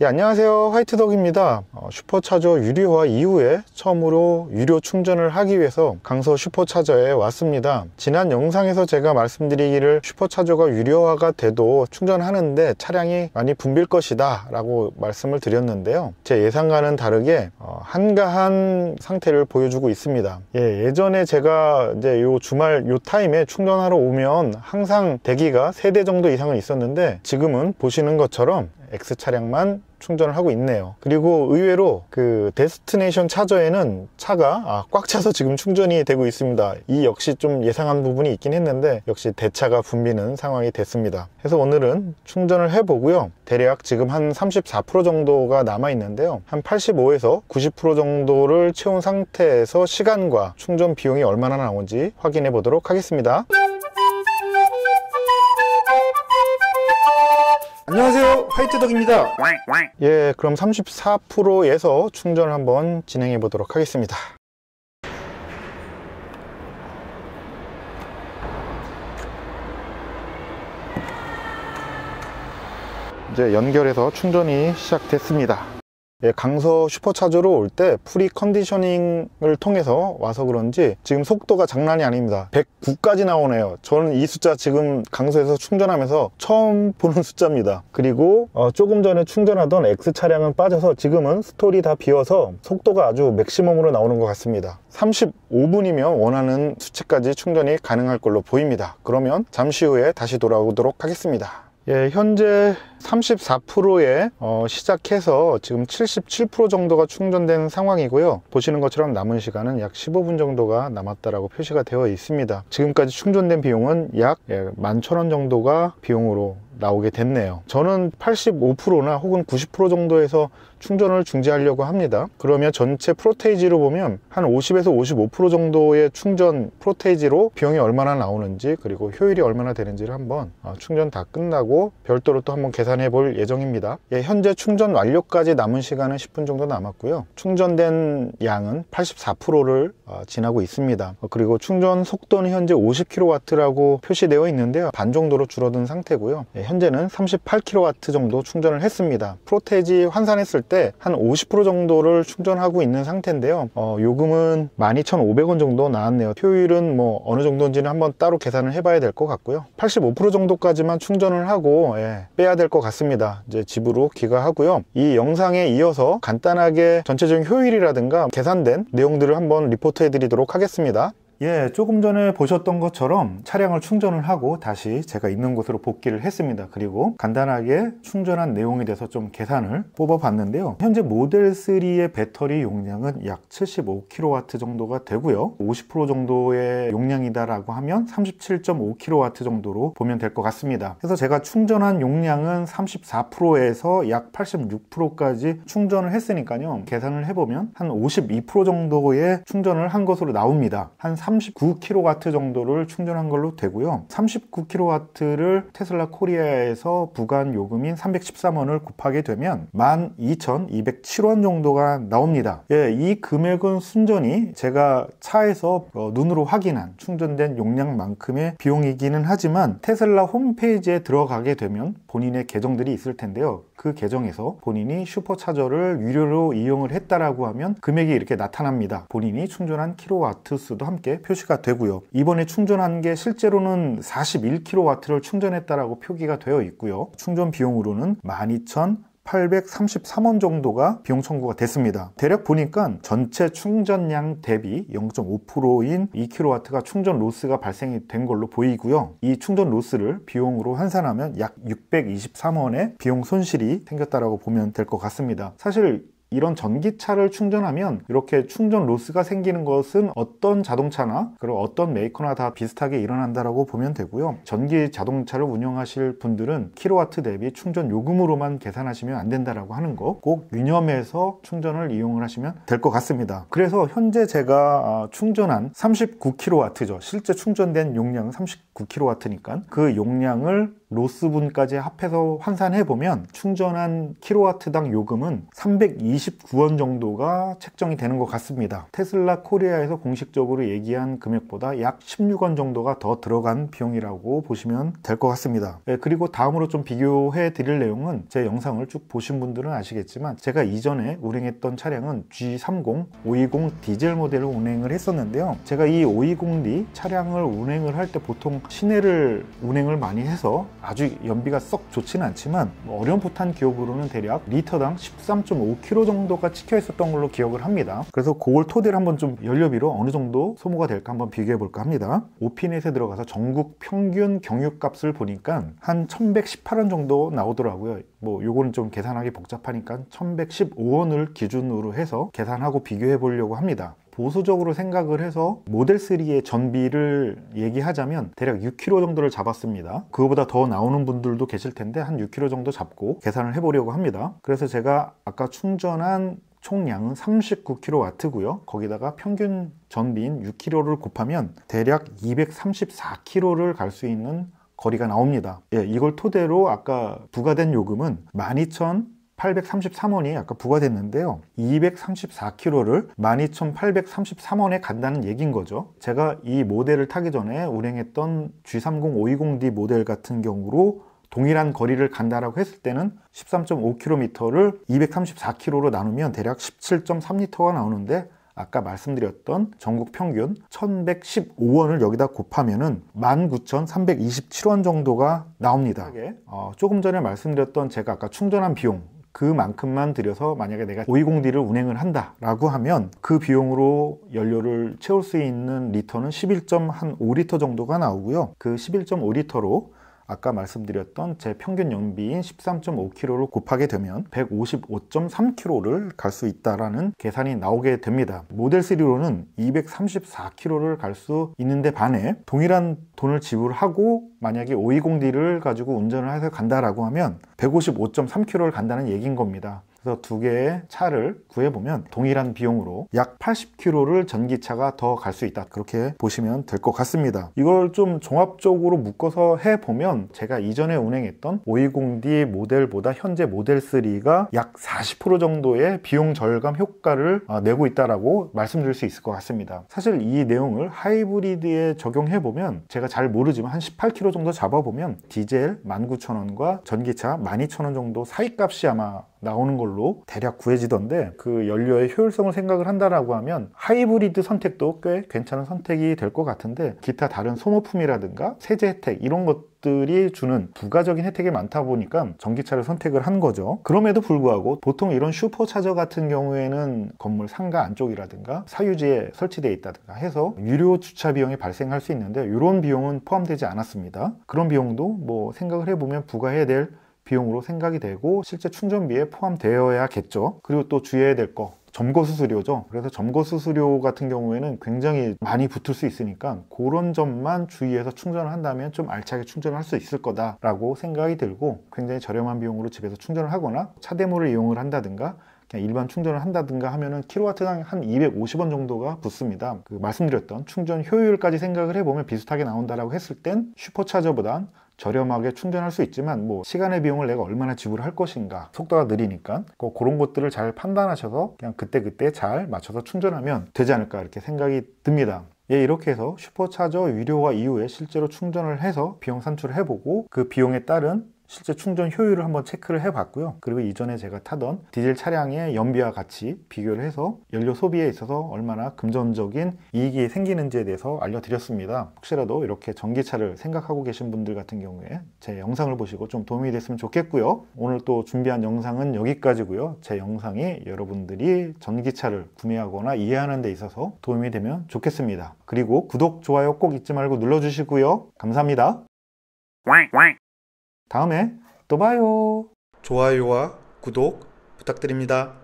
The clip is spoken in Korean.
예, 안녕하세요, 화이트덕입니다. 슈퍼차저 유료화 이후에 처음으로 유료 충전을 하기 위해서 강서 슈퍼차저에 왔습니다. 지난 영상에서 제가 말씀드리기를 슈퍼차저가 유료화가 돼도 충전하는데 차량이 많이 붐빌 것이다 라고 말씀을 드렸는데요, 제 예상과는 다르게 한가한 상태를 보여주고 있습니다. 예전에 제가 이제 요 주말 요 타임에 충전하러 오면 항상 대기가 3대 정도 이상은 있었는데, 지금은 보시는 것처럼 X 차량만 충전을 하고 있네요. 그리고 의외로 그 데스티네이션 차저에는 차가 꽉 차서 지금 충전이 되고 있습니다. 이 역시 좀 예상한 부분이 있긴 했는데 역시 대차가 붐비는 상황이 됐습니다. 그래서 오늘은 충전을 해보고요, 대략 지금 한 34% 정도가 남아 있는데요, 한 85에서 90% 정도를 채운 상태에서 시간과 충전 비용이 얼마나 나오는지 확인해 보도록 하겠습니다. 안녕하세요, 화이트덕입니다. 예, 그럼 34%에서 충전을 한번 진행해 보도록 하겠습니다. 이제 연결해서 충전이 시작됐습니다. 예, 강서 슈퍼차저로 올 때 프리 컨디셔닝을 통해서 와서 그런지 지금 속도가 장난이 아닙니다. 109까지 나오네요. 저는 이 숫자 지금 강서에서 충전하면서 처음 보는 숫자입니다. 그리고 조금 전에 충전하던 X 차량은 빠져서 지금은 스톨이 다 비어서 속도가 아주 맥시멈으로 나오는 것 같습니다. 35분이면 원하는 수치까지 충전이 가능할 걸로 보입니다. 그러면 잠시 후에 다시 돌아오도록 하겠습니다. 예, 현재 34%에 시작해서 지금 77% 정도가 충전된 상황이고요. 보시는 것처럼 남은 시간은 약 15분 정도가 남았다라고 표시가 되어 있습니다. 지금까지 충전된 비용은 약 11,000원 정도가 비용으로 나오게 됐네요. 저는 85%나 혹은 90% 정도에서 충전을 중지하려고 합니다. 그러면 전체 프로테이지로 보면 한 50에서 55% 정도의 충전 프로테이지로 비용이 얼마나 나오는지, 그리고 효율이 얼마나 되는지를 한번 충전 다 끝나고 별도로 또 한번 계산해 볼 예정입니다. 예, 현재 충전 완료까지 남은 시간은 10분 정도 남았고요. 충전된 양은 84%를 지나고 있습니다. 그리고 충전 속도는 현재 50kW라고 표시되어 있는데요, 반 정도로 줄어든 상태고요. 예, 현재는 38kW 정도 충전을 했습니다. 프로테이지 환산했을 때 한 50% 정도를 충전하고 있는 상태인데요, 요금은 12,500원 정도 나왔네요. 효율은 뭐 어느 정도인지는 한번 따로 계산을 해봐야 될 것 같고요. 85% 정도까지만 충전을 하고 빼야 될 것 같습니다. 이제 집으로 귀가하고요. 이 영상에 이어서 간단하게 전체적인 효율이라든가 계산된 내용들을 한번 리포트 해드리도록 하겠습니다. 예, 조금 전에 보셨던 것처럼 차량을 충전을 하고 다시 제가 있는 곳으로 복귀를 했습니다. 그리고 간단하게 충전한 내용에 대해서 좀 계산을 뽑아 봤는데요, 현재 모델 3의 배터리 용량은 약 75kW 정도가 되고요, 50% 정도의 용량이다 라고 하면 37.5kW 정도로 보면 될 것 같습니다. 그래서 제가 충전한 용량은 34%에서 약 86%까지 충전을 했으니까요, 계산을 해보면 한 52% 정도의 충전을 한 것으로 나옵니다. 한 39kW 정도를 충전한 걸로 되고요, 39kW를 테슬라 코리아에서 부과한 요금인 313원을 곱하게 되면 12,207원 정도가 나옵니다. 예, 이 금액은 순전히 제가 차에서 눈으로 확인한 충전된 용량만큼의 비용이기는 하지만 테슬라 홈페이지에 들어가게 되면 본인의 계정들이 있을 텐데요, 그 계정에서 본인이 슈퍼차저를 유료로 이용을 했다라고 하면 금액이 이렇게 나타납니다. 본인이 충전한 킬로와트 수도 함께 표시가 되고요. 이번에 충전한 게 실제로는 41kW를 충전했다라고 표기가 되어 있고요. 충전 비용으로는 12,833원 정도가 비용 청구가 됐습니다. 대략 보니까 전체 충전량 대비 0.5%인 2kW가 충전 로스가 발생이 된 걸로 보이고요. 이 충전 로스를 비용으로 환산하면 약 623원의 비용 손실이 생겼다라고 보면 될 것 같습니다. 사실 이런 전기차를 충전하면 이렇게 충전 로스가 생기는 것은 어떤 자동차나 그리고 어떤 메이커나 다 비슷하게 일어난다라고 보면 되고요. 전기 자동차를 운영하실 분들은 킬로와트 대비 충전 요금으로만 계산하시면 안 된다라고 하는 거 꼭 유념해서 충전을 이용을 하시면 될 것 같습니다. 그래서 현재 제가 충전한 39kW죠. 실제 충전된 용량은 49kW니까 그 용량을 로스분까지 합해서 환산해보면 충전한 킬로와트당 요금은 329원 정도가 책정이 되는 것 같습니다. 테슬라 코리아에서 공식적으로 얘기한 금액보다 약 16원 정도가 더 들어간 비용이라고 보시면 될 것 같습니다. 그리고 다음으로 좀 비교해 드릴 내용은 제 영상을 쭉 보신 분들은 아시겠지만 제가 이전에 운행했던 차량은 G30 520 디젤 모델을 운행을 했었는데요. 제가 이 520D 차량을 운행을 할 때 보통 시내를 운행을 많이 해서 아주 연비가 썩 좋지는 않지만 어렴풋한 기억으로는 대략 리터당 13.5km 정도가 찍혀 있었던 걸로 기억을 합니다. 그래서 그걸 토대로 한번 좀 연료비로 어느 정도 소모가 될까 한번 비교해 볼까 합니다. 오피넷에 들어가서 전국 평균 경유값을 보니까 한 1118원 정도 나오더라고요. 요거는 좀 계산하기 복잡하니까 1115원을 기준으로 해서 계산하고 비교해 보려고 합니다. 보수적으로 생각을 해서 모델3의 전비를 얘기하자면 대략 6km 정도를 잡았습니다. 그거보다 더 나오는 분들도 계실 텐데 한 6km 정도 잡고 계산을 해보려고 합니다. 그래서 제가 아까 충전한 총량은 39kW고요. 거기다가 평균 전비인 6km를 곱하면 대략 234km를 갈 수 있는 거리가 나옵니다. 이걸 토대로 아까 부과된 요금은 12,833원이 아까 부과됐는데요. 234km를 12,833원에 간다는 얘기인 거죠. 제가 이 모델을 타기 전에 운행했던 G30 520D 모델 같은 경우로 동일한 거리를 간다라고 했을 때는 13.5km를 234km로 나누면 대략 17.3L가 나오는데 아까 말씀드렸던 전국 평균 1115원을 여기다 곱하면은 19,327원 정도가 나옵니다. 조금 전에 말씀드렸던 제가 아까 충전한 비용 그만큼만 들여서 만약에 내가 520D를 운행을 한다라고 하면 그 비용으로 연료를 채울 수 있는 리터는 11.5리터 정도가 나오고요. 그 11.5리터로 아까 말씀드렸던 제 평균 연비인 13.5km를 곱하게 되면 155.3km를 갈 수 있다라는 계산이 나오게 됩니다. 모델3로는 234km를 갈 수 있는데 반해 동일한 돈을 지불하고 만약에 520D를 가지고 운전을 해서 간다라고 하면 155.3km를 간다는 얘기인 겁니다. 그래서 두 개의 차를 구해보면 동일한 비용으로 약 80km를 전기차가 더 갈 수 있다. 그렇게 보시면 될 것 같습니다. 이걸 좀 종합적으로 묶어서 해보면 제가 이전에 운행했던 520D 모델보다 현재 모델3가 약 40% 정도의 비용 절감 효과를 내고 있다고 말씀드릴 수 있을 것 같습니다. 사실 이 내용을 하이브리드에 적용해보면 제가 잘 모르지만 한 18km 정도 잡아보면 디젤 19,000원과 전기차 12,000원 정도 사이값이 아마 나오는 걸로 대략 구해지던데 그 연료의 효율성을 생각을 한다라고 하면 하이브리드 선택도 꽤 괜찮은 선택이 될 것 같은데 기타 다른 소모품이라든가 세제 혜택 이런 것들이 주는 부가적인 혜택이 많다 보니까 전기차를 선택을 한 거죠. 그럼에도 불구하고 보통 이런 슈퍼차저 같은 경우에는 건물 상가 안쪽이라든가 사유지에 설치되어 있다든가 해서 유료 주차 비용이 발생할 수 있는데 이런 비용은 포함되지 않았습니다. 그런 비용도 생각을 해보면 부과해야 될 비용으로 생각이 되고 실제 충전비에 포함되어야겠죠. 그리고 또 주의해야 될 거 점거 수수료죠. 그래서 점거 수수료 같은 경우에는 굉장히 많이 붙을 수 있으니까 그런 점만 주의해서 충전을 한다면 좀 알차게 충전을 할 수 있을 거다라고 생각이 들고 굉장히 저렴한 비용으로 집에서 충전을 하거나 차대모를 이용을 한다든가 그냥 일반 충전을 한다든가 하면은 킬로와트당 한 250원 정도가 붙습니다. 말씀드렸던 충전 효율까지 생각을 해보면 비슷하게 나온다라고 했을 땐 슈퍼차저보단 저렴하게 충전할 수 있지만 시간의 비용을 내가 얼마나 지불할 것인가 속도가 느리니까 그런 것들을 잘 판단하셔서 그냥 그때그때 잘 맞춰서 충전하면 되지 않을까 이렇게 생각이 듭니다. 이렇게 해서 슈퍼차저 유료화 이후에 실제로 충전을 해서 비용 산출을 해보고 그 비용에 따른 실제 충전 효율을 한번 체크를 해봤고요. 그리고 이전에 제가 타던 디젤 차량의 연비와 같이 비교를 해서 연료 소비에 있어서 얼마나 금전적인 이익이 생기는지에 대해서 알려드렸습니다. 혹시라도 이렇게 전기차를 생각하고 계신 분들 같은 경우에 제 영상을 보시고 좀 도움이 됐으면 좋겠고요. 오늘 또 준비한 영상은 여기까지고요. 제 영상이 여러분들이 전기차를 구매하거나 이해하는 데 있어서 도움이 되면 좋겠습니다. 그리고 구독, 좋아요 꼭 잊지 말고 눌러주시고요. 감사합니다. 다음에 또 봐요. 좋아요와 구독 부탁드립니다.